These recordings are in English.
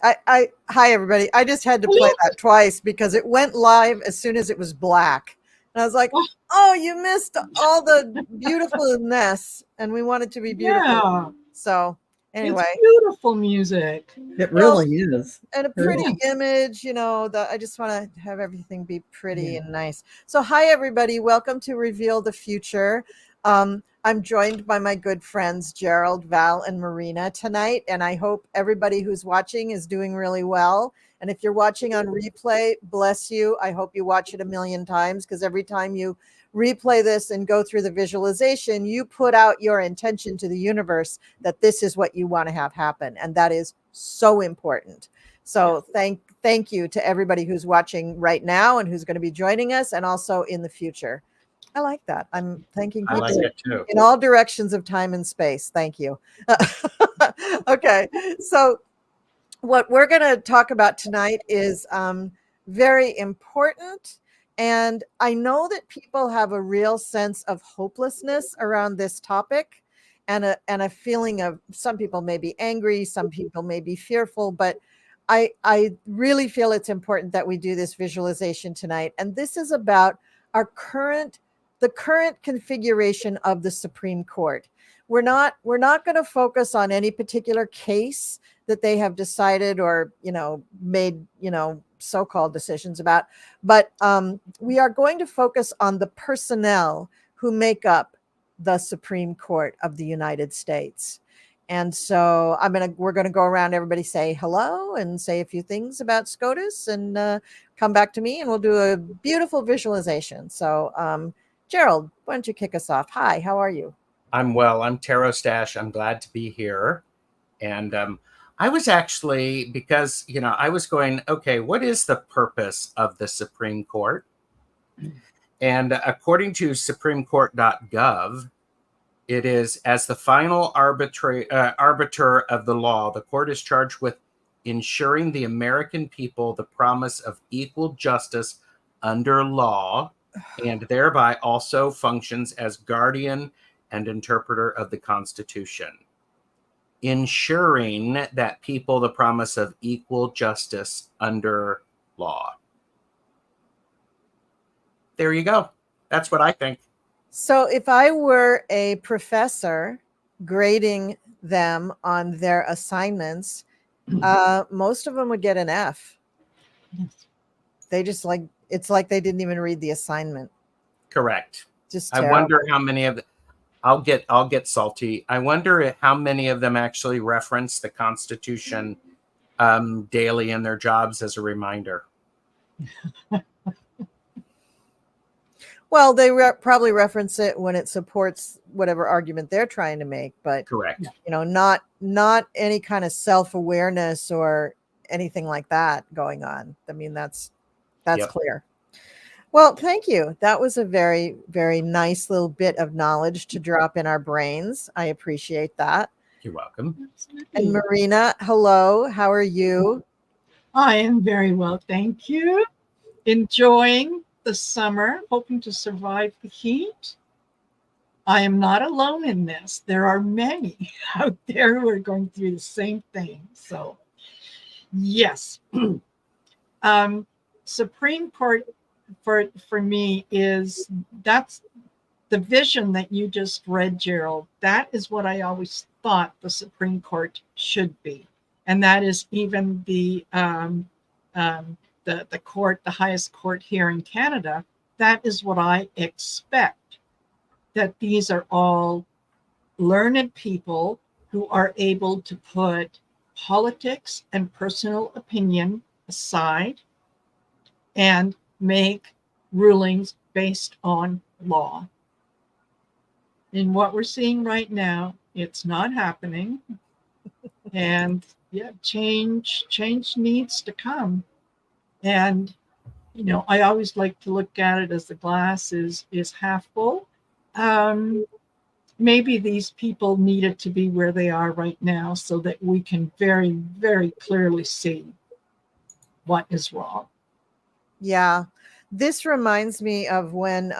Hi everybody. I just had to play that twice because it went live as soon as it was black. And I was like, oh, you missed all the beautifulness, and we want it to be beautiful. Yeah. So anyway. It's beautiful music. It really is. And a pretty image, I just want to have everything be pretty and nice. So hi everybody, welcome to Reveal the Future. I'm joined by my good friends Gerald, Val, and Marina tonight, and I hope everybody who's watching is doing really well. And if you're watching on replay, bless you. I hope you watch it a million times, because every time you replay this and go through the visualization, you put out your intention to the universe that this is what you want to have happen, and that is so important. So thank you to everybody who's watching right now and who's going to be joining us, and also in the future. I like that. I'm thanking people in all directions of time and space. Thank you. Okay, so what we're going to talk about tonight is very important. And I know that people have a real sense of hopelessness around this topic, and a feeling of, some people may be angry, some people may be fearful, but I really feel it's important that we do this visualization tonight. And this is about the current configuration of the Supreme Court. We're not going to focus on any particular case that they have decided or made so-called decisions about, but we are going to focus on the personnel who make up the Supreme Court of the United States. And so we're going to go around, everybody say hello and say a few things about SCOTUS, and come back to me, and we'll do a beautiful visualization. So Gerald, why don't you kick us off? Hi, how are you? I'm well. I'm Tarot Stash. I'm glad to be here. And I was actually, because, I was going, okay, what is the purpose of the Supreme Court? And according to supremecourt.gov, it is, as the final arbiter of the law, the court is charged with ensuring the American people the promise of equal justice under law, and thereby also functions as guardian and interpreter of the Constitution. Ensuring that people the promise of equal justice under law. There you go. That's what I think. So if I were a professor grading them on their assignments, most of them would get an F. Yes. They just it's like they didn't even read the assignment. Correct. Just I terrible. wonder how many of I'll get salty. I wonder how many of them actually reference the Constitution daily in their jobs as a reminder. Well, they probably reference it when it supports whatever argument they're trying to make, but correct. Not any kind of self-awareness or anything like that going on. I mean, that's clear. Well, thank you. That was a very, very nice little bit of knowledge to drop in our brains. I appreciate that. You're welcome. And Marina, hello. How are you? I am very well, thank you. Enjoying the summer, hoping to survive the heat. I am not alone in this. There are many out there who are going through the same thing. So, yes. Supreme Court for me that's the vision that you just read, Gerald. That is what I always thought the Supreme Court should be, and that is even the court, the highest court here in Canada. That is what I expect. That these are all learned people who are able to put politics and personal opinion aside and make rulings based on law. In what we're seeing right now, it's not happening. And change needs to come. And, I always like to look at it as the glass is half full. Maybe these people needed to be where they are right now so that we can very, very clearly see what is wrong. Yeah. This reminds me of when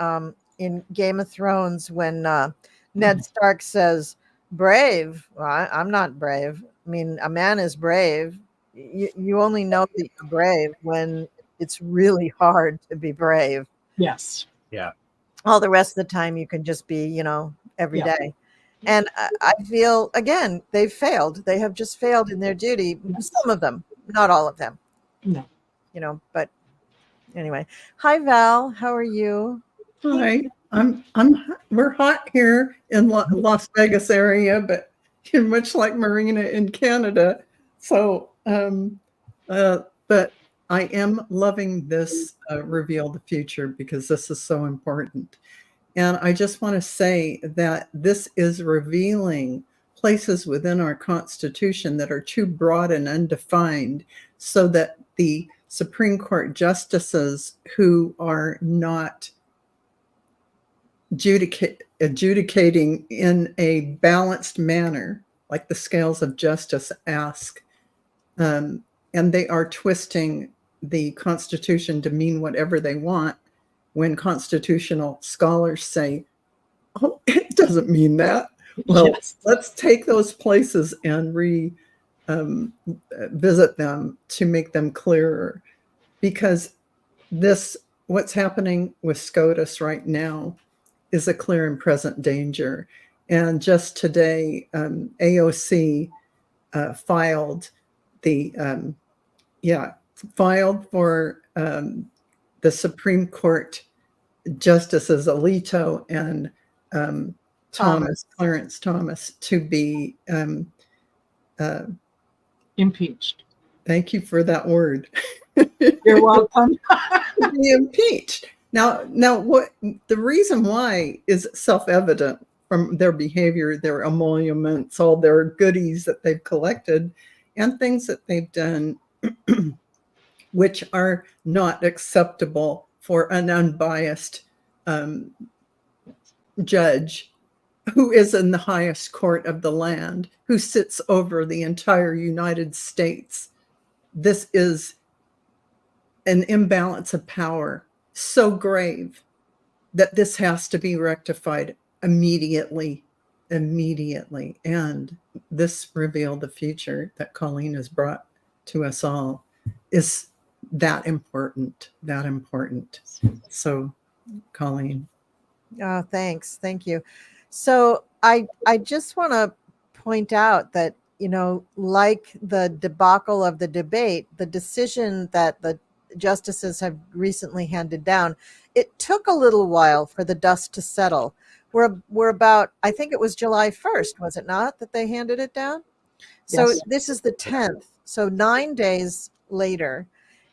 in Game of Thrones, when Ned Stark says, brave. Well, I'm not brave. I mean, a man is brave you only know that you're brave when it's really hard to be brave. Yes. Yeah. All the rest of the time you can just be, every Yeah. day. And I feel, again, they've failed. They have just failed in their duty. Yes. Some of them, not all of them, No. but anyway. Hi, Val. How are you? Hi, we're hot here in Las Vegas area, but you're much like Marina in Canada. So, but I am loving this Reveal the Future because this is so important. And I just want to say that this is revealing places within our Constitution that are too broad and undefined so that the Supreme Court justices who are not adjudicating in a balanced manner, like the scales of justice ask, and they are twisting the Constitution to mean whatever they want when constitutional scholars say, oh, it doesn't mean that. Well, Yes. let's take those places and visit them to make them clearer, because what's happening with SCOTUS right now is a clear and present danger. And just today, AOC filed for the Supreme Court Justices Alito and Clarence Thomas, to be Impeached. thank you for that word. You're welcome. To be impeached. Now, what the reason why is self-evident from their behavior, their emoluments, all their goodies that they've collected, and things that they've done, which are not acceptable for an unbiased judge who is in the highest court of the land, who sits over the entire United States. This is an imbalance of power so grave that this has to be rectified immediately. And this Reveal the Future that Colleen has brought to us all is that important. So, Colleen. Oh, thanks. Thank you. So I just want to point out that, like the debacle of the debate, the decision that the justices have recently handed down, it took a little while for the dust to settle. We're about, I think it was July 1st, was it not, that they handed it down? So Yes. this is the 10th. So 9 days later,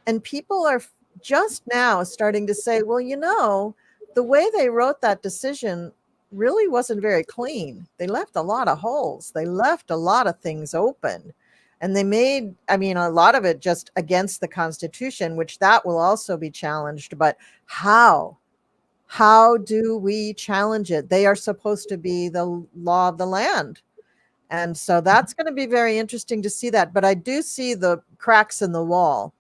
and people are just now starting to say, well, the way they wrote that decision really wasn't very clean. They left a lot of holes. They left a lot of things open. And they made, a lot of it just against the Constitution, which that will also be challenged. But how? How do we challenge it? They are supposed to be the law of the land. And so that's going to be very interesting to see that. But I do see the cracks in the wall,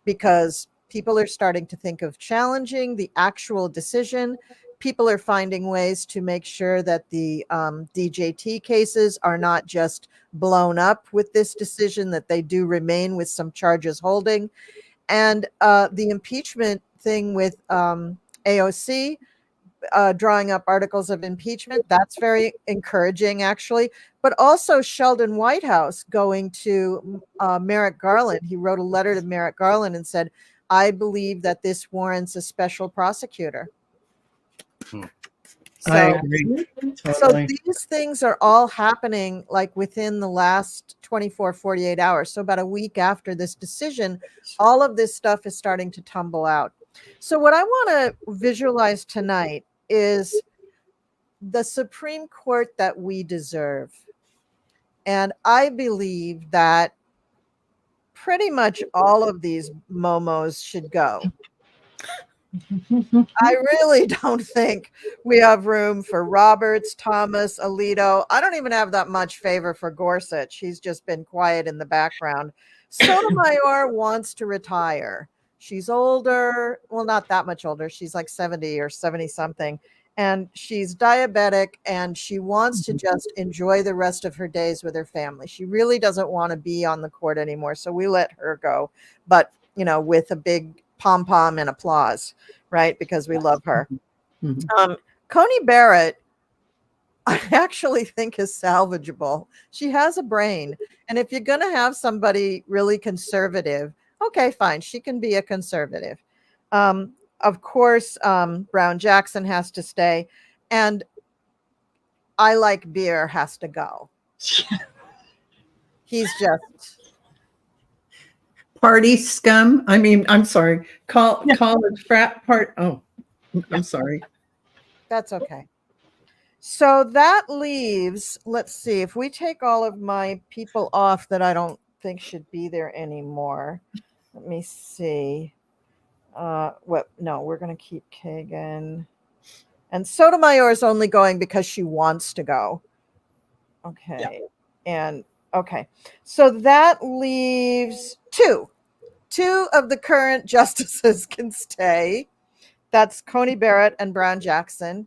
because people are starting to think of challenging the actual decision. People are finding ways to make sure that the DJT cases are not just blown up with this decision, that they do remain with some charges holding. And the impeachment thing with AOC, drawing up articles of impeachment, that's very encouraging, actually. But also Sheldon Whitehouse going to Merrick Garland. He wrote a letter to Merrick Garland and said, I believe that this warrants a special prosecutor. I agree. So these things are all happening like within the last 24, 48 hours. So about a week after this decision, all of this stuff is starting to tumble out. So what I want to visualize tonight is the Supreme Court that we deserve. And I believe that pretty much all of these momos should go. I really don't think we have room for Roberts, Thomas, Alito. I don't even have that much favor for Gorsuch. He's just been quiet in the background. Sotomayor wants to retire. She's older. Well, not that much older. She's like 70 or 70 something. and she's diabetic, and she wants to just enjoy the rest of her days with her family. She really doesn't want to be on the court anymore. So we let her go, but with a big pom pom and applause, right? Because we love her. Coney Barrett, I actually think is salvageable. She has a brain. And if you're going to have somebody really conservative, okay, fine. She can be a conservative. Of course, Brown Jackson has to stay. And I Like Beer has to go. He's just party scum. I mean, I'm sorry. College frat part. Oh, I'm sorry. That's okay. So that leaves, let's see, if we take all of my people off that I don't think should be there anymore. Let me see. No, we're going to keep Kagan. And Sotomayor is only going because she wants to go. Okay. Yeah. And okay. So that leaves two. Two of the current justices can stay. That's Coney Barrett and Brown Jackson.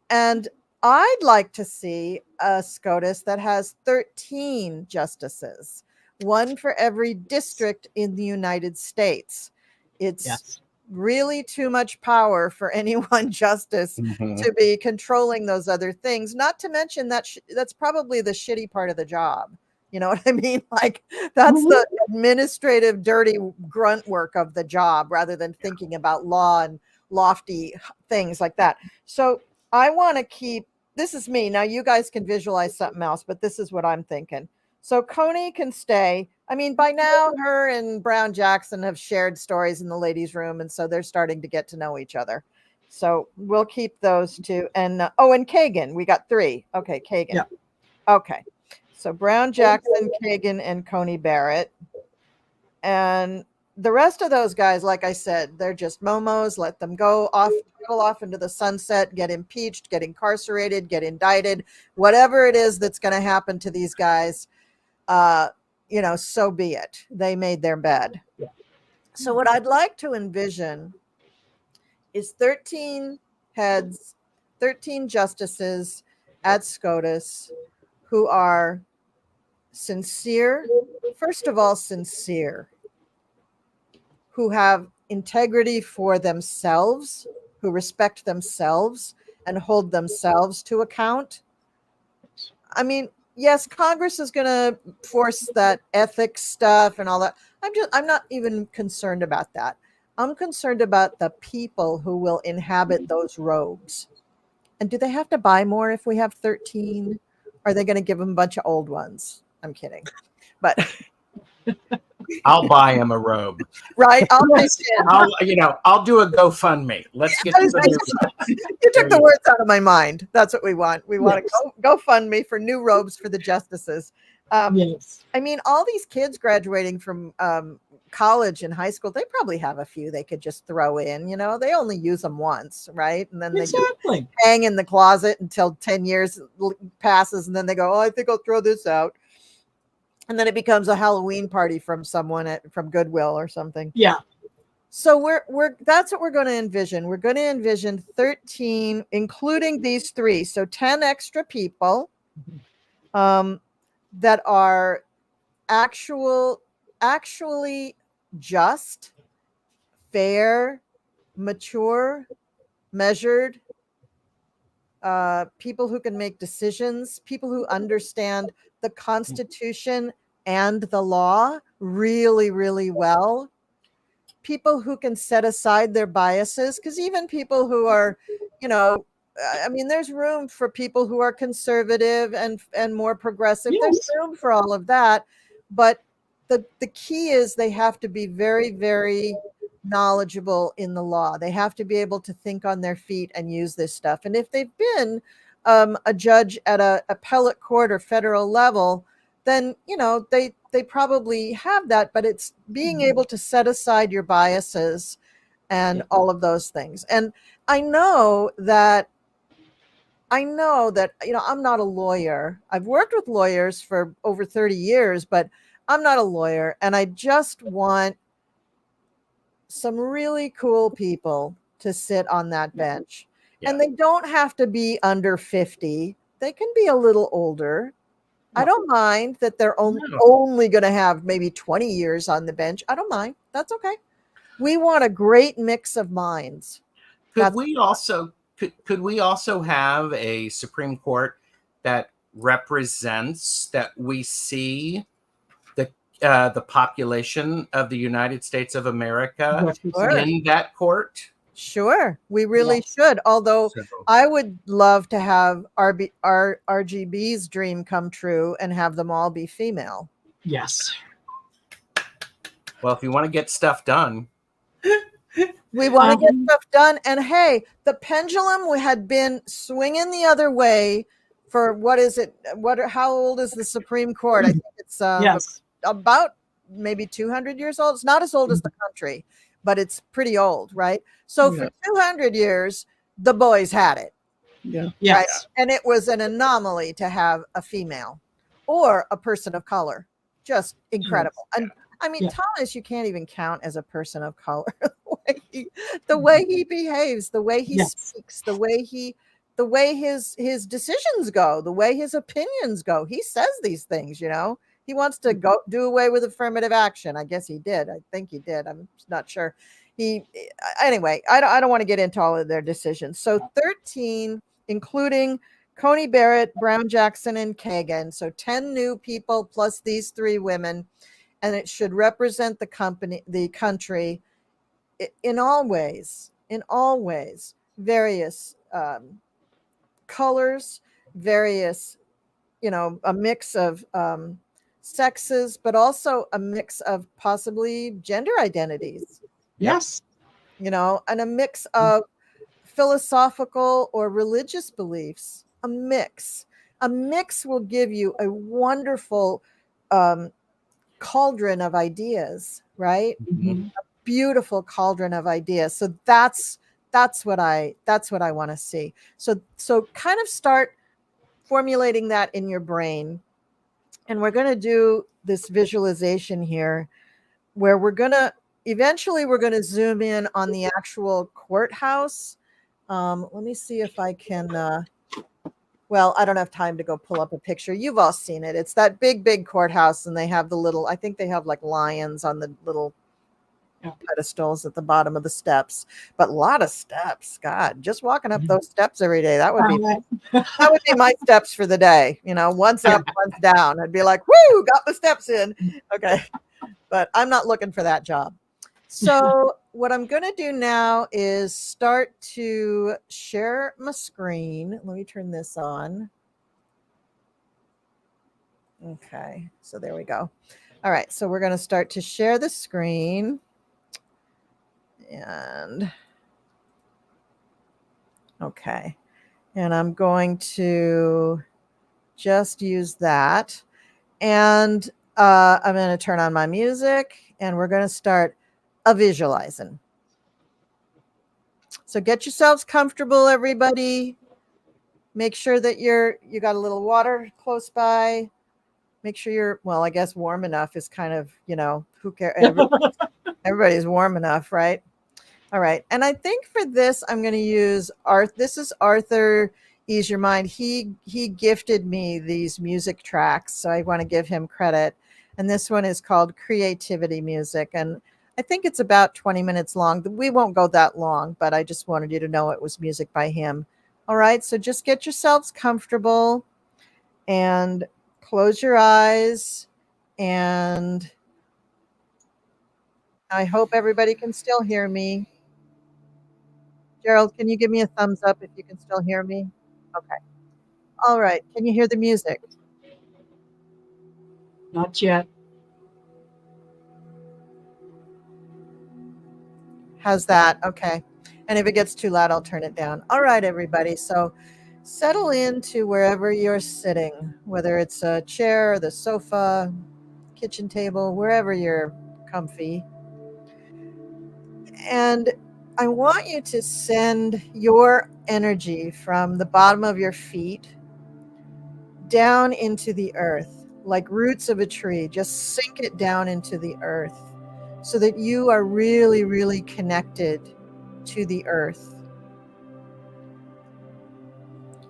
And I'd like to see a SCOTUS that has 13 justices, one for every district in the United States. It's really too much power for any one justice to be controlling those other things, not to mention that that's probably the shitty part of the job. You know what I mean? Like, that's the administrative, dirty grunt work of the job, rather than thinking about law and lofty things like that. So I want to keep, this is me. Now you guys can visualize something else, but this is what I'm thinking. So Coney can stay. I mean, by now her and Brown Jackson have shared stories in the ladies' room, and so they're starting to get to know each other. So we'll keep those two. And and Kagan, we got three. Okay, Kagan. Yeah. Okay. So Brown Jackson, Kagan, and Coney Barrett. And the rest of those guys, like I said, they're just momos. Let them go off into the sunset, get impeached, get incarcerated, get indicted, whatever it is that's going to happen to these guys. So be it. They made their bed. Yeah. So what I'd like to envision is 13 heads, 13 justices at SCOTUS who are sincere, first of all, sincere, who have integrity for themselves, who respect themselves and hold themselves to account. I mean, yes, Congress is going to force that ethics stuff and all that. I'm not even concerned about that. I'm concerned about the people who will inhabit those robes. And do they have to buy more if we have 13? Are they going to give them a bunch of old ones? I'm kidding. But I'll buy him a robe. Right. I'll do a GoFundMe. Let's get to the new. You took the words out of my mind. That's what we want. We want to GoFundMe for new robes for the justices. Yes. I mean, all these kids graduating from college and high school, they probably have a few they could just throw in. They only use them once, right? And then they just hang in the closet until 10 years passes, and then they go, "Oh, I think I'll throw this out." And then it becomes a Halloween party from someone from Goodwill or something. Yeah. So that's what we're going to envision. We're going to envision 13, including these three. So 10 extra people that are actually just, fair, mature, measured, people who can make decisions, people who understand the Constitution and the law really, really well, people who can set aside their biases, because even people who are, there's room for people who are conservative and more progressive. Yes. There's room for all of that. But the key is they have to be very, very knowledgeable in the law. They have to be able to think on their feet and use this stuff. And if they've been a judge at a appellate court or federal level, then they probably have that, but it's being able to set aside your biases and all of those things. And I know that I'm not a lawyer. I've worked with lawyers for over 30 years, but I'm not a lawyer, and I just want some really cool people to sit on that bench. Yeah. And they don't have to be under 50. They can be a little older. I don't mind that they're No. only going to have maybe 20 years on the bench. I don't mind. That's okay. We want a great mix of minds. Could we also have a Supreme Court that represents that we see the population of the United States of America in that court? Sure, we really should. Although I would love to have RGB's dream come true and have them all be female. Yes. Well, if you want to get stuff done. We want to get stuff done. And hey, the pendulum had been swinging the other way for what is it? How old is the Supreme Court? I think it's about maybe 200 years old. It's not as old as the country, but it's pretty old, right? So for 200 years, the boys had it. Yeah. Yes. Right? And it was an anomaly to have a female or a person of color. Just incredible. Yes. And I mean, Thomas, you can't even count as a person of color. the way he behaves, the way he speaks, the way his decisions go, the way his opinions go. He says these things, you know. He wants to go do away with affirmative action. I guess he did. I think he did. I'm not sure. Anyway, I don't want to get into all of their decisions. So 13, including Coney Barrett, Brown Jackson, and Kagan. So 10 new people plus these 3 women. And it should represent the country in all ways, various colors, various, a mix of sexes, but also a mix of possibly gender identities. Yes. And a mix of philosophical or religious beliefs. A mix will give you a wonderful cauldron of ideas, right? Mm-hmm. A beautiful cauldron of ideas. So that's what I want to see. So kind of start formulating that in your brain. And we're going to do this visualization here where eventually we're going to zoom in on the actual courthouse. Let me see if I can, well, I don't have time to go pull up a picture. You've all seen it. It's that big courthouse, and they have I think they have like lions on the little pedestals at the bottom of the steps, but a lot of steps. God, just walking up those steps every day, that would be my steps for the day. Once up, once down. I'd be like, woo, got the steps in. Okay. But I'm not looking for that job. So what I'm going to do now is start to share my screen. Let me turn this on. Okay, so there we go. All right, so we're going to start to share the screen. And okay, and I'm going to just use that. And I'm going to turn on my music, and we're going to start visualizing. So get yourselves comfortable, everybody. Make sure that you got a little water close by. Make sure you're, well, I guess warm enough is kind of, who cares? Everybody's warm enough, right? All right. And I think for this, I'm going to use this is Arthur Ease Your Mind. He gifted me these music tracks, so I want to give him credit. And this one is called Creativity Music. And I think it's about 20 minutes long. We won't go that long, but I just wanted you to know it was music by him. All right, so just get yourselves comfortable and close your eyes. And I hope everybody can still hear me. Gerald, can you give me a thumbs up if you can still hear me? Okay. All right, can you hear the music? Not yet. How's that? Okay. And if it gets too loud, I'll turn it down. All right, everybody. So settle into wherever you're sitting, whether it's a chair, the sofa, kitchen table, wherever you're comfy. And I want you to send your energy from the bottom of your feet down into the earth, like roots of a tree. Just sink it down into the earth, so that you are really, really connected to the earth.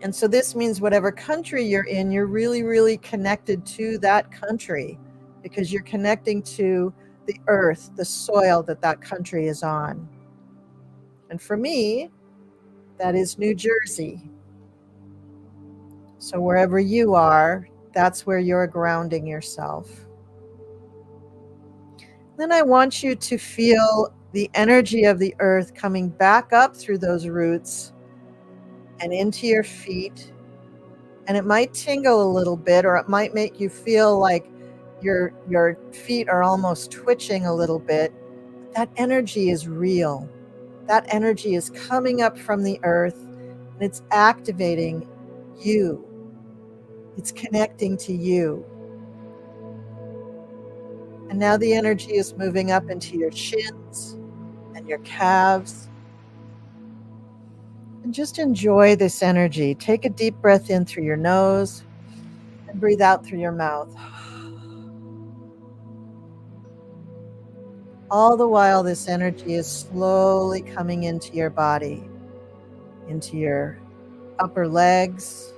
And so this means whatever country you're in, you're really, really connected to that country because you're connecting to the earth, the soil that that country is on. And for me, that is New Jersey. So wherever you are, that's where you're grounding yourself. Then I want you to feel the energy of the earth coming back up through those roots and into your feet. And it might tingle a little bit, or it might make you feel like your feet are almost twitching a little bit. That energy is real. That energy is coming up from the earth and it's activating you. It's connecting to you. And now the energy is moving up into your shins and your calves. And just enjoy this energy. Take a deep breath in through your nose and breathe out through your mouth. All the while, this energy is slowly coming into your body, into your upper legs,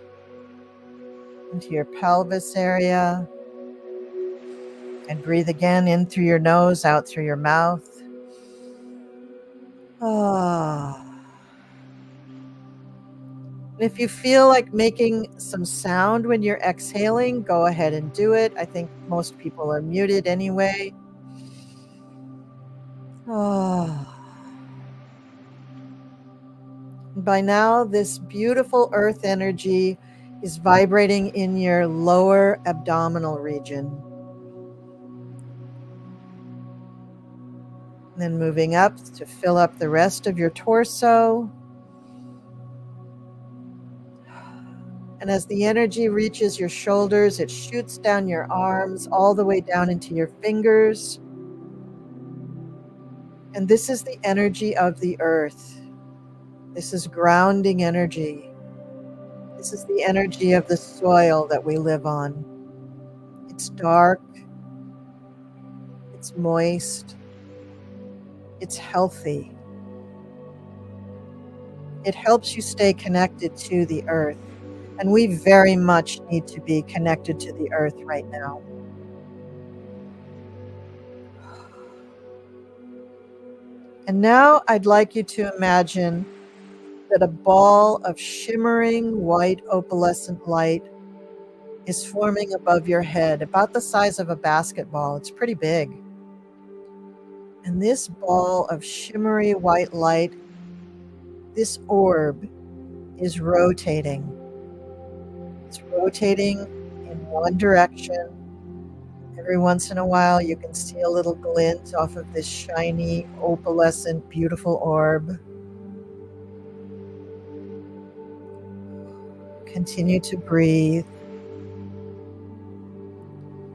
into your pelvis area. And breathe again in through your nose, out through your mouth. Ah. If you feel like making some sound when you're exhaling, go ahead and do it. I think most people are muted anyway. Ah. By now, this beautiful earth energy is vibrating in your lower abdominal region. And then moving up to fill up the rest of your torso. And as the energy reaches your shoulders, it shoots down your arms all the way down into your fingers. And this is the energy of the earth. This is grounding energy. This is the energy of the soil that we live on. It's dark. It's moist. It's healthy. It helps you stay connected to the earth. And we very much need to be connected to the earth right now. And now I'd like you to imagine that a ball of shimmering white opalescent light is forming above your head, about the size of a basketball. It's pretty big. And this ball of shimmery white light, this orb, is rotating. It's rotating in one direction. Every once in a while, you can see a little glint off of this shiny, opalescent, beautiful orb. Continue to breathe.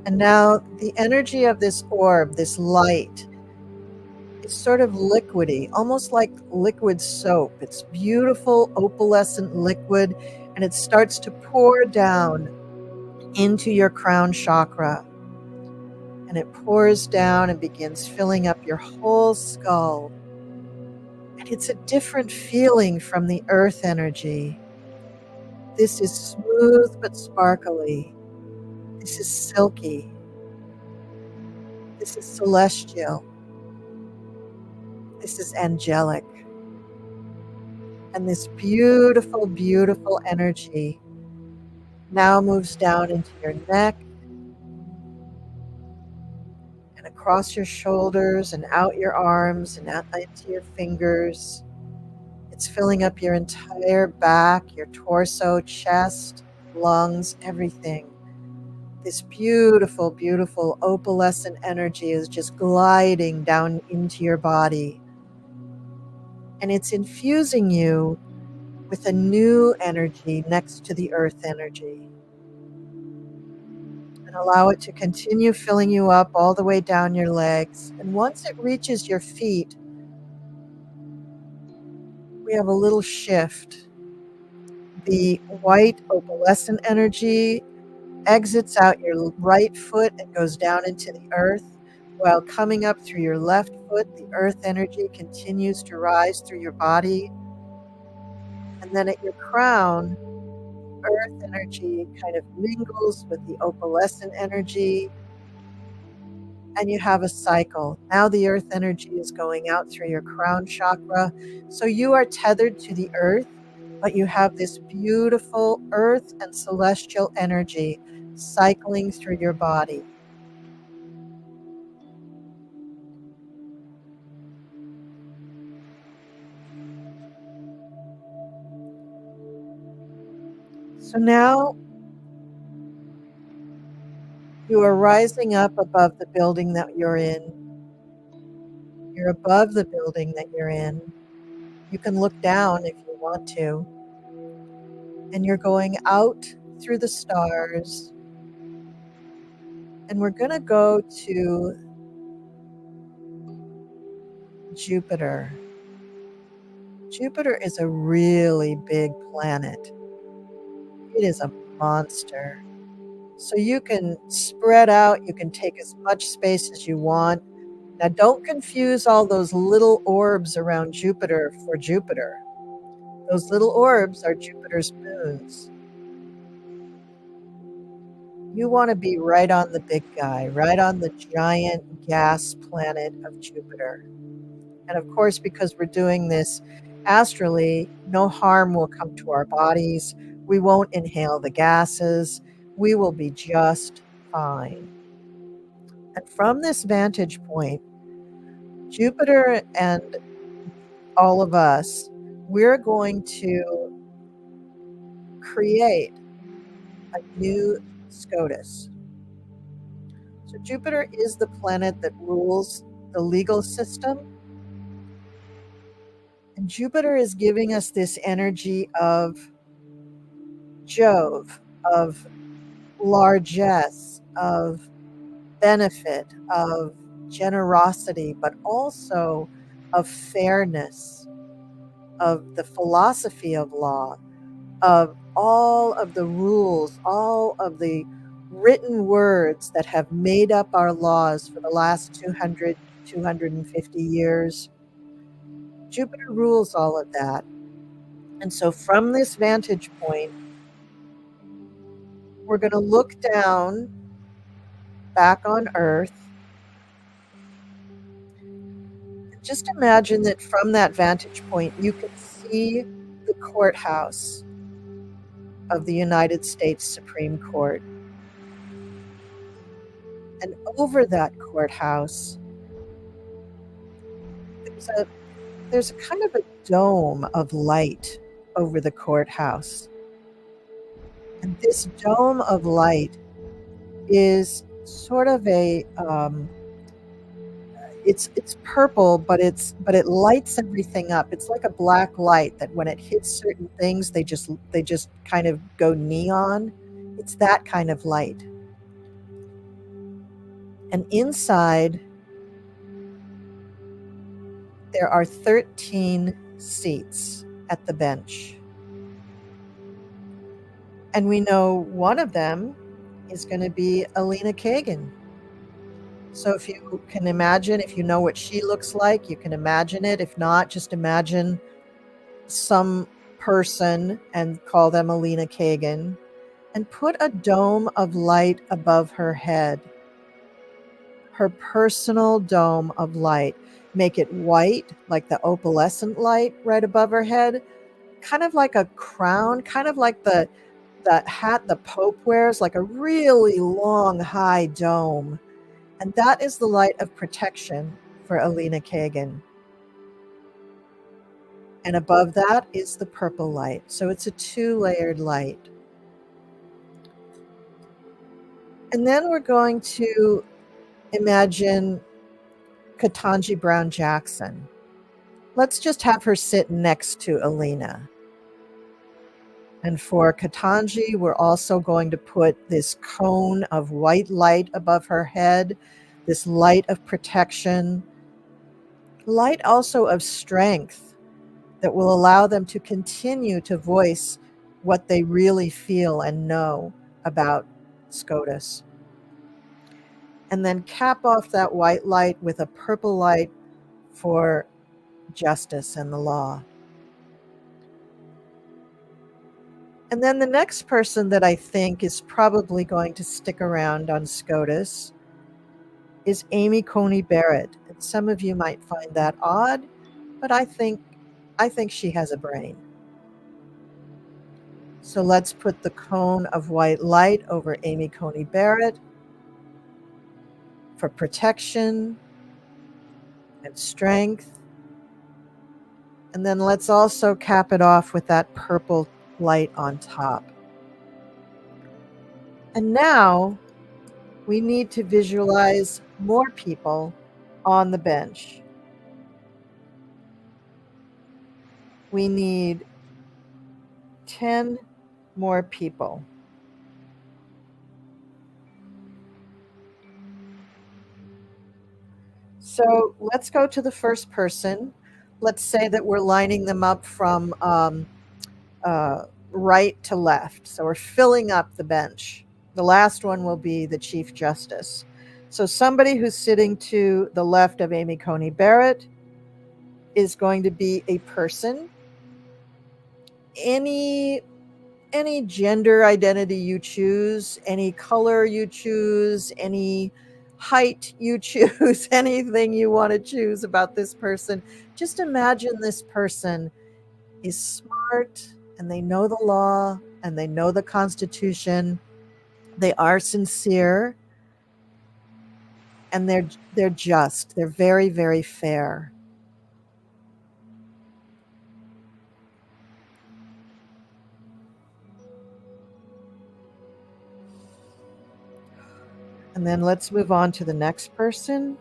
And now the energy of this orb, this light, is sort of liquidy, almost like liquid soap. It's beautiful, opalescent liquid, and it starts to pour down into your crown chakra. And it pours down and begins filling up your whole skull. And it's a different feeling from the earth energy. This is smooth but sparkly. This is silky. This is celestial. This is angelic. And this beautiful, beautiful energy now moves down into your neck and across your shoulders and out your arms and out into your fingers. It's filling up your entire back, your torso, chest, lungs, everything. This beautiful, beautiful opalescent energy is just gliding down into your body. And it's infusing you with a new energy next to the earth energy. And allow it to continue filling you up all the way down your legs. And once it reaches your feet, we have a little shift. The white opalescent energy exits out your right foot and goes down into the earth, while coming up through your left foot, the earth energy continues to rise through your body. And then at your crown, earth energy kind of mingles with the opalescent energy, and you have a cycle. Now the earth energy is going out through your crown chakra. So you are tethered to the earth, but you have this beautiful earth and celestial energy cycling through your body. So now you are rising up above the building that you're in. You're above the building that you're in. You can look down if you want to. And you're going out through the stars. And we're going to go to Jupiter. Jupiter is a really big planet. It is a monster. So you can spread out, you can take as much space as you want. Now, don't confuse all those little orbs around Jupiter for Jupiter. Those little orbs are Jupiter's moons. You want to be right on the big guy, right on the giant gas planet of Jupiter. And of course, because we're doing this astrally, no harm will come to our bodies. We won't inhale the gases. We will be just fine. And from this vantage point, Jupiter and all of us, we're going to create a new SCOTUS. So Jupiter is the planet that rules the legal system. And Jupiter is giving us this energy of Jove, of largesse, of benefit, of generosity, but also of fairness, of the philosophy of law, of all of the rules, all of the written words that have made up our laws for the last 200, 250 years. Jupiter rules all of that. And so from this vantage point, we're going to look down back on Earth. Just imagine that from that vantage point, you can see the courthouse of the United States Supreme Court. And over that courthouse, there's a kind of a dome of light over the courthouse. And this dome of light is sort of a it's purple, but it lights everything up. It's like a black light that when it hits certain things, they just kind of go neon. It's that kind of light. And inside, there are 13 seats at the bench. And we know one of them is going to be Elena Kagan. So if you can imagine, if you know what she looks like, you can imagine it. If not, just imagine some person and call them Elena Kagan and put a dome of light above her head. Her personal dome of light. Make it white, like the opalescent light right above her head, kind of like a crown, kind of like the hat the Pope wears, like a really long, high dome. And that is the light of protection for Elena Kagan. And above that is the purple light. So it's a 2-layered light. And then we're going to imagine Ketanji Brown Jackson. Let's just have her sit next to Elena. And for Ketanji, we're also going to put this cone of white light above her head, this light of protection, light also of strength that will allow them to continue to voice what they really feel and know about SCOTUS. And then cap off that white light with a purple light for justice and the law. And then the next person that I think is probably going to stick around on SCOTUS is Amy Coney Barrett. And some of you might find that odd, but I think she has a brain. So let's put the cone of white light over Amy Coney Barrett for protection and strength. And then let's also cap it off with that purple light on top. And now we need to visualize more people on the bench. We need 10 more people. So let's go to the first person. Let's say that we're lining them up from right to left. So we're filling up the bench. The last one will be the Chief Justice. So somebody who's sitting to the left of Amy Coney Barrett is going to be a person. Any gender identity you choose, any color you choose, any height you choose, anything you want to choose about this person. Just imagine this person is smart and they know the law and they know the Constitution. They are sincere and they're just. They're very, very fair. And then let's move on to the next person.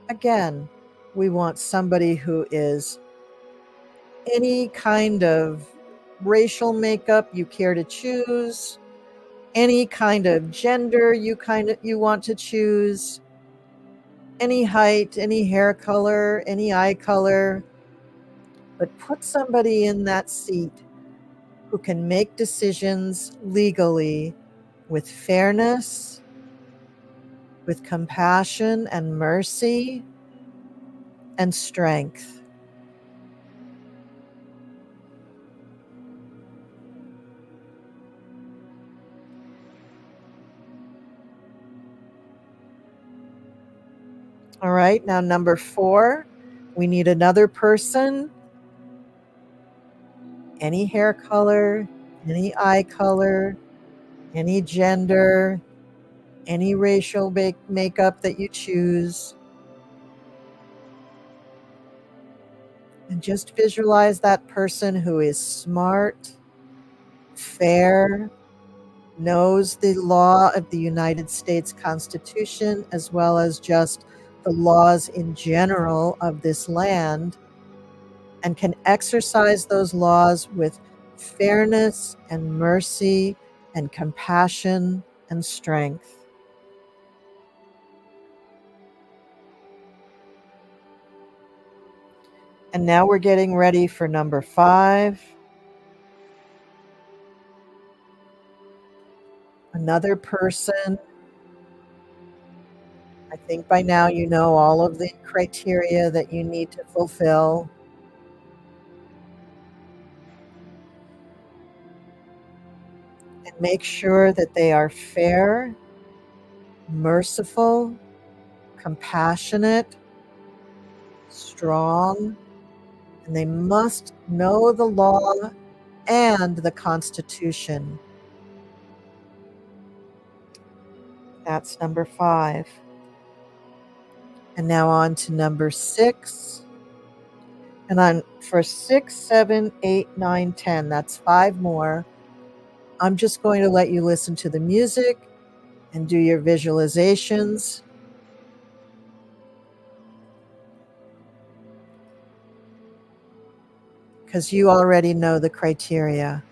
Again, we want somebody who is any kind of racial makeup you care to choose, any kind of gender you want to choose, any height, any hair color, any eye color, but put somebody in that seat who can make decisions legally with fairness, with compassion and mercy and strength. All right, now number 4, we need another person, any hair color, any eye color, any gender, any racial makeup that you choose. And just visualize that person who is smart, fair, knows the law of the United States Constitution, as well as just the laws in general of this land, and can exercise those laws with fairness and mercy and compassion and strength. And now we're getting ready for number 5. Another person. I think by now you know all of the criteria that you need to fulfill. And make sure that they are fair, merciful, compassionate, strong, and they must know the law and the Constitution. That's number 5. And now on to number 6. And on for 6, 7, 8, 9, 10, that's 5 more. I'm just going to let you listen to the music and do your visualizations. Because you already know the criteria.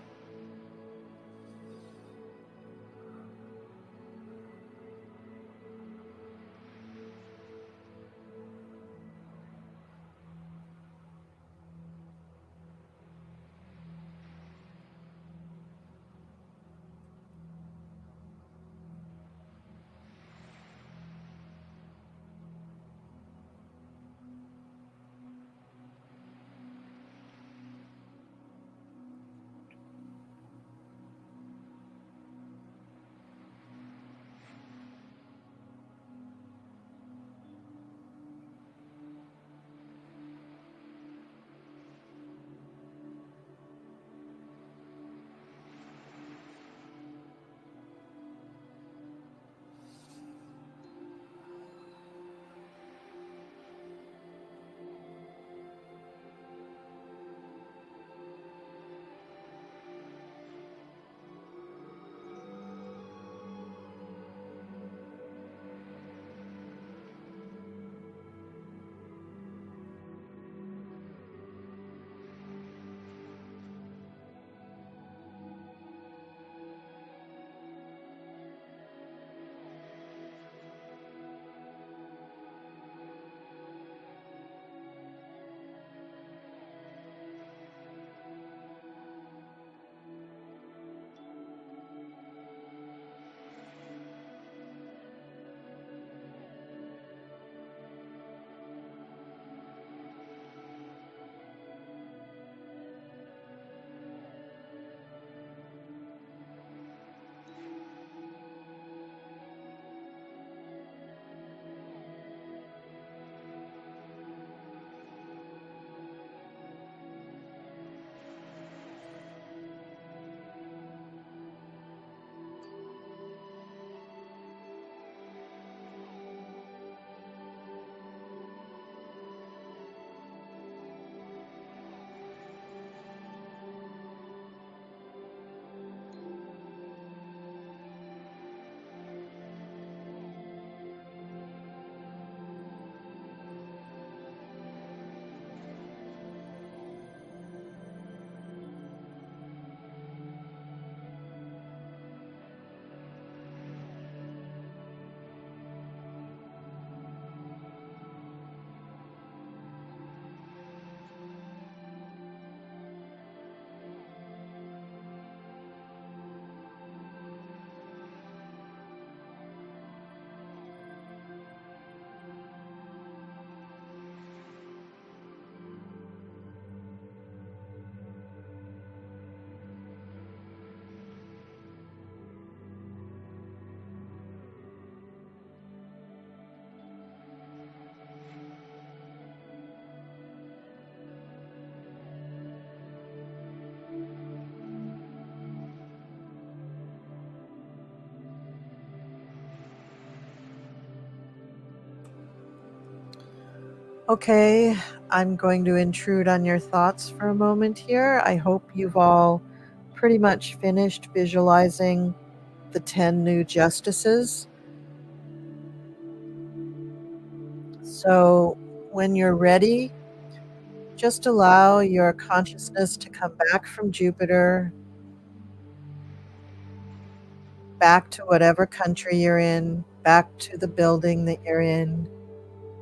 Okay, I'm going to intrude on your thoughts for a moment here. I hope you've all pretty much finished visualizing the 10 new justices. So when you're ready, just allow your consciousness to come back from Jupiter, back to whatever country you're in, back to the building that you're in,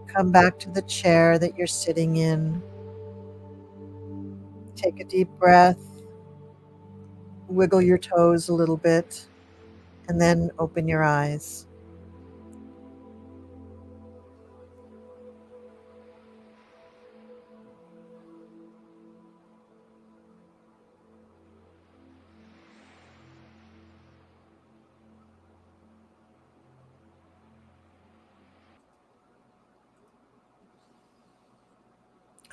come back to the chair that you're sitting in. Take a deep breath, wiggle your toes a little bit, and then open your eyes.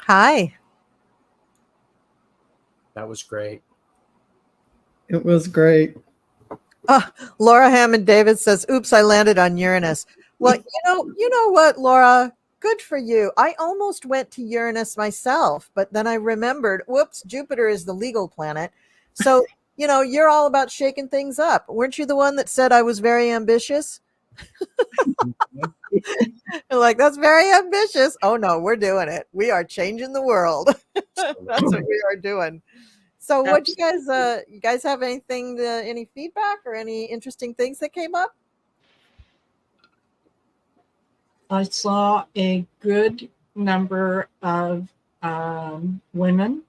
Hi. That was great. It was great. Laura Hammond David says, "Oops, I landed on Uranus." Well, you know what, Laura? Good for you. I almost went to Uranus myself, but then I remembered, whoops, Jupiter is the legal planet. So, you're all about shaking things up. Weren't you the one that said I was very ambitious? You're like, that's very ambitious. Oh no, we're doing it. We are changing the world. That's what we are doing. So what you guys have any feedback or any interesting things that came up? I saw a good number of women,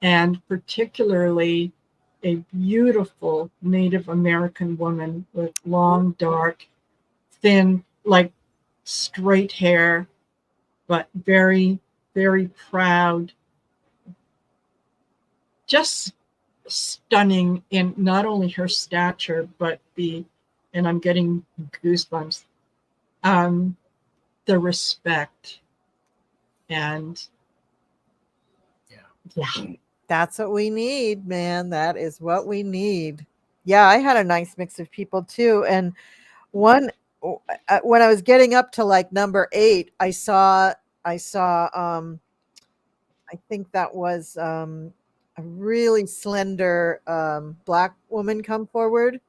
and particularly a beautiful Native American woman with long, dark, thin, like straight hair, but very, very proud. Just stunning in not only her stature, but and I'm getting goosebumps, the respect. And yeah. That's what we need, man. That is what we need. Yeah, I had a nice mix of people too. And when I was getting up to like number 8, I saw I think that was a really slender black woman come forward,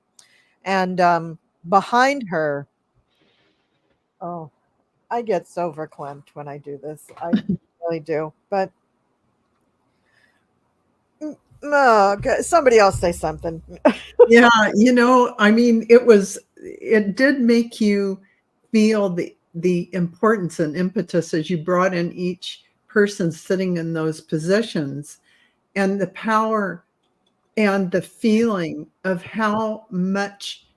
and behind her, oh, I get so verklempt when I do this. I really do. But okay, somebody else say something. Yeah, I mean, it did make you feel the importance and impetus as you brought in each person sitting in those positions, and the power and the feeling of how much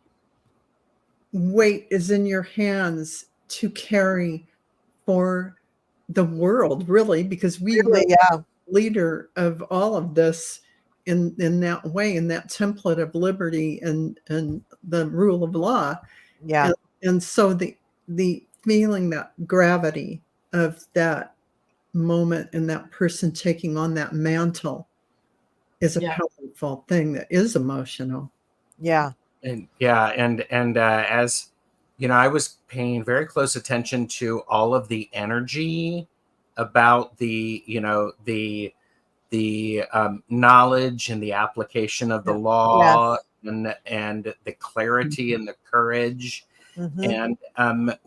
weight is in your hands to carry for the world, really, because we Really, were yeah. leader of all of this in that way, in that template of liberty and the rule of law. Yeah. And so the feeling, that gravity of that moment and that person taking on that mantle is a powerful thing that is emotional. Yeah. And as I was paying very close attention to all of the energy about the knowledge and the application of the law, Yes. and the clarity and the courage, Mm-hmm. and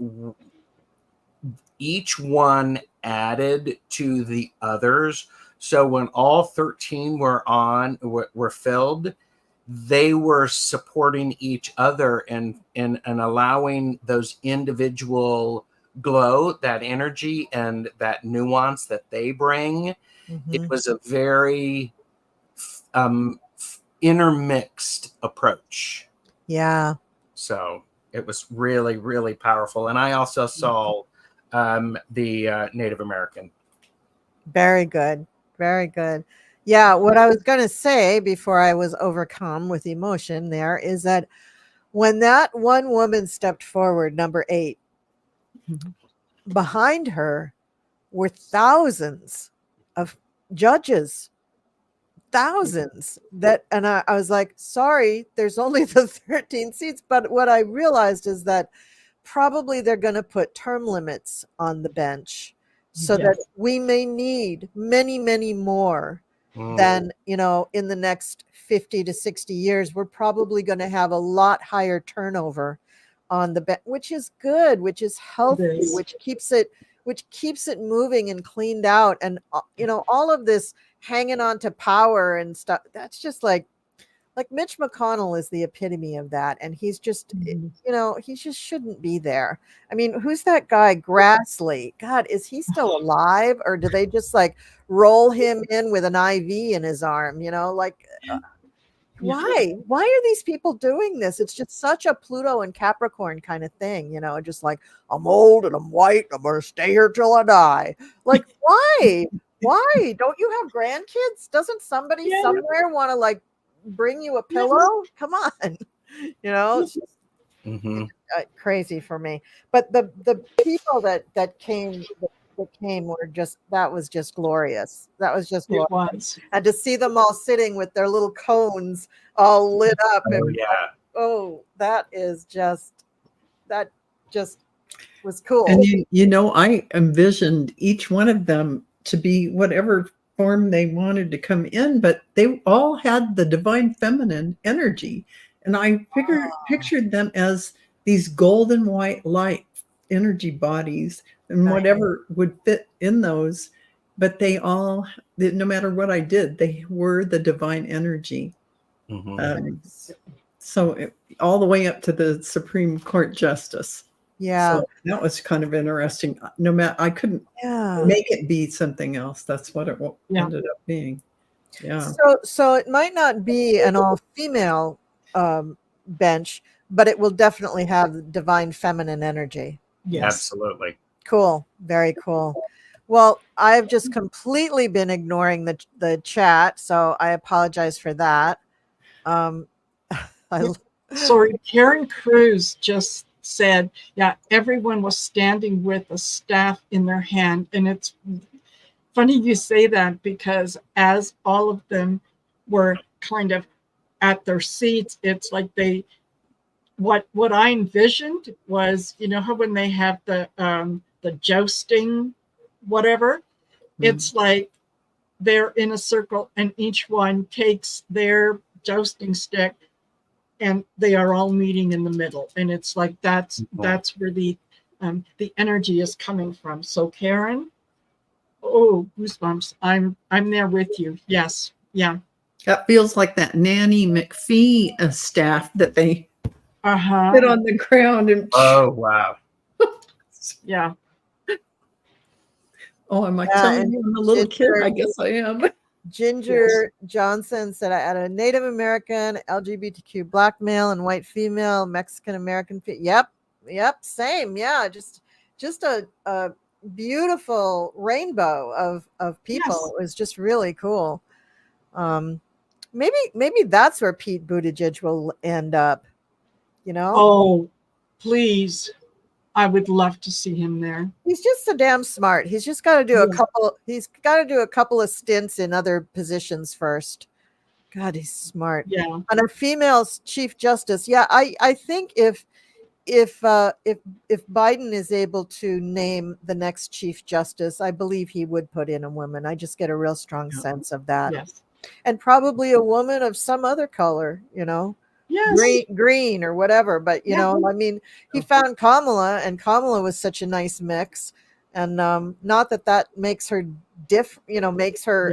each one added to the others. So when all 13 were filled, they were supporting each other and allowing those individual glow, that energy and that nuance that they bring. Mm-hmm. It was a very intermixed approach. Yeah. So it was really, really powerful. And I also saw the Native American. Very good. Very good. Yeah, what I was going to say before I was overcome with emotion there is that when that one woman stepped forward, number 8, behind her were thousands of judges, thousands and I was like, sorry, there's only the 13 seats. But what I realized is that probably they're going to put term limits on the bench. so Yes. that we may need many, many more Mm. than, in the next 50 to 60 years. We're probably going to have a lot higher turnover on the which is good, which is healthy, is. which keeps it moving and cleaned out. And all of this hanging on to power and stuff, that's just like Mitch McConnell is the epitome of that. And he's just, he just shouldn't be there. I mean, who's that guy, Grassley? God, is he still alive, or do they just like roll him in with an IV in his arm? Why are these people doing this? It's just such a Pluto and Capricorn kind of thing, just like, I'm old and I'm white, I'm gonna stay here till I die. Like, why don't you have grandkids? Doesn't somebody somewhere want to like bring you a pillow? Come on. It's just crazy for me. But the people that came were just, that was just glorious. That was just glorious. It was. And to see them all sitting with their little cones all lit up. Oh, and yeah. that just was cool. And I envisioned each one of them to be whatever form they wanted to come in, but they all had the divine feminine energy. And I pictured them as these golden white light energy bodies, and whatever would fit in those. But they all, no matter what I did, they were the divine energy. So all the way up to the Supreme Court Justice. Yeah. So that was kind of interesting. No matter, I couldn't make it be something else. That's what it ended up being. Yeah. So it might not be an all-female bench, but it will definitely have divine feminine energy. Yes. Absolutely. Cool. Very cool. Well, I've just completely been ignoring the chat, so I apologize for that. Sorry, Karen Cruz just said, everyone was standing with a staff in their hand. And it's funny you say that, because as all of them were kind of at their seats, it's like what I envisioned was, how when they have the jousting, whatever, it's like they're in a circle and each one takes their jousting stick and they are all meeting in the middle. And it's like, that's where the energy is coming from. So Karen, goosebumps. I'm there with you. Yes. Yeah. That feels like that Nanny McPhee staff that they put on the ground. And oh, wow. Yeah. Oh, am I telling you I'm a little kid? I guess I am. Ginger Johnson said, I had a Native American, LGBTQ black male and white female, Mexican American. Yep. Same. Yeah. Just a beautiful rainbow of people. Yes. It was just really cool. Maybe that's where Pete Buttigieg will end up, Oh, please. I would love to see him there. He's just so damn smart. He's just got to do a couple of stints in other positions first. God, he's smart. Yeah. And a female chief justice. Yeah, I think if Biden is able to name the next chief justice, I believe he would put in a woman. I just get a real strong sense of that. Yes. And probably a woman of some other color, Yes. green or whatever. But I mean, he found Kamala, and Kamala was such a nice mix. And not that makes her makes her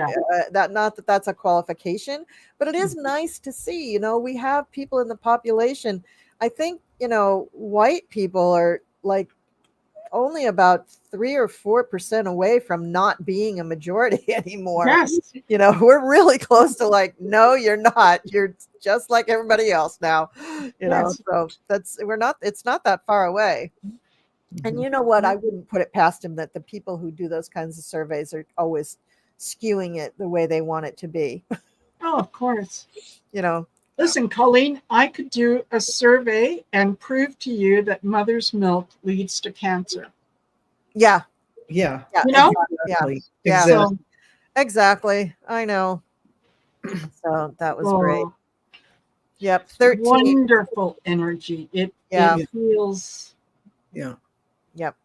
not that that's a qualification, but it is nice to see. We have people in the population. I think white people are like only about 3 or 4% away from not being a majority anymore. Yes. We're really close to like, no, you're not. You're just like everybody else now. So it's not that far away. And you know what? I wouldn't put it past him that the people who do those kinds of surveys are always skewing it the way they want it to be. Oh, of course. Listen, Colleen, I could do a survey and prove to you that mother's milk leads to cancer. Yeah. Yeah. Exactly. Yeah. So, exactly. I know. So that was great. Yep. 13. Wonderful energy. It feels. Yeah. Yep.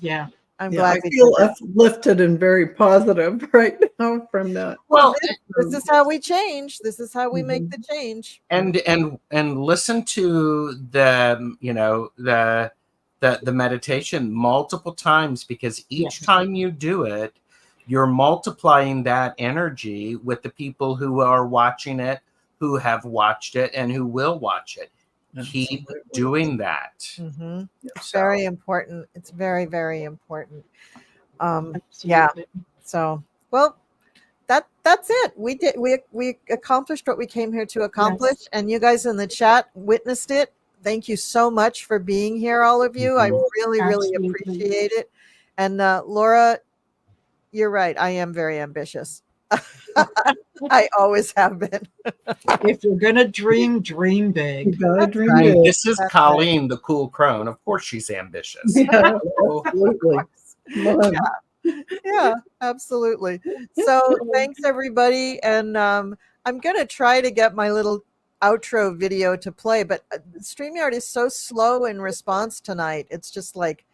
Yeah. I'm Yeah, glad I to feel hear that. uplifted and very positive right now from that. Well, This is how we change. This is how we make Mhm. the change. and listen to the the meditation multiple times, because each Yes. time you do it, you're multiplying that energy with the people who are watching it, who have watched it, and who will watch it. Keep Absolutely. doing that. Mm-hmm. It's So, very important. It's very, very important. Yeah. Absolutely. So, well, that's it. We accomplished what we came here to accomplish, and you guys in the chat witnessed it. Thank you so much for being here, all of you. I Mhm. really, really Absolutely. appreciate it. And Laura, you're right. I am very ambitious. I always have been. If you're going to dream, dream You big. gotta That's dream right. big. this is That's Colleen, the cool crone. Of course, she's ambitious. Yeah, Oh, absolutely. Come on. Yeah, absolutely. So thanks everybody, and I'm gonna try to get my little outro video to play, but StreamYard is so slow in response tonight. It's just like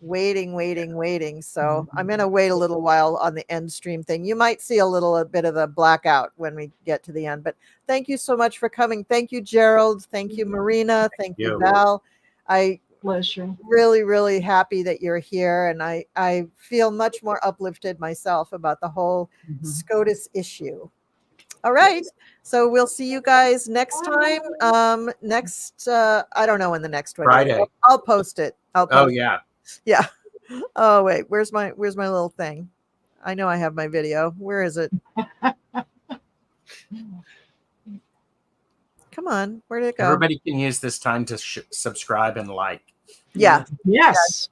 waiting. So I'm gonna wait a little while on the end stream thing. You might see a bit of a blackout when we get to the end, but thank you so much for coming. Thank you, Gerald. Thank you, Marina. Thank you, you. Val. I Pleasure. really happy that you're here, and I feel much more uplifted myself about the whole Mhm. SCOTUS issue. All right, so we'll see you guys next time. Next I don't know when the next one Friday. is. I'll post it. I'll Oh post yeah. yeah. Oh wait, where's my little thing? I know I have my video. Where is it? Come on, where did it go? Everybody can use this time to subscribe and like. Yeah, Yes.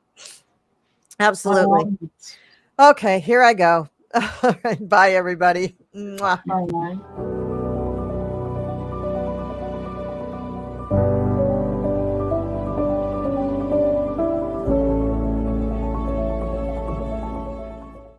absolutely. Okay, here I go. All right, bye everybody. Mwah. All right.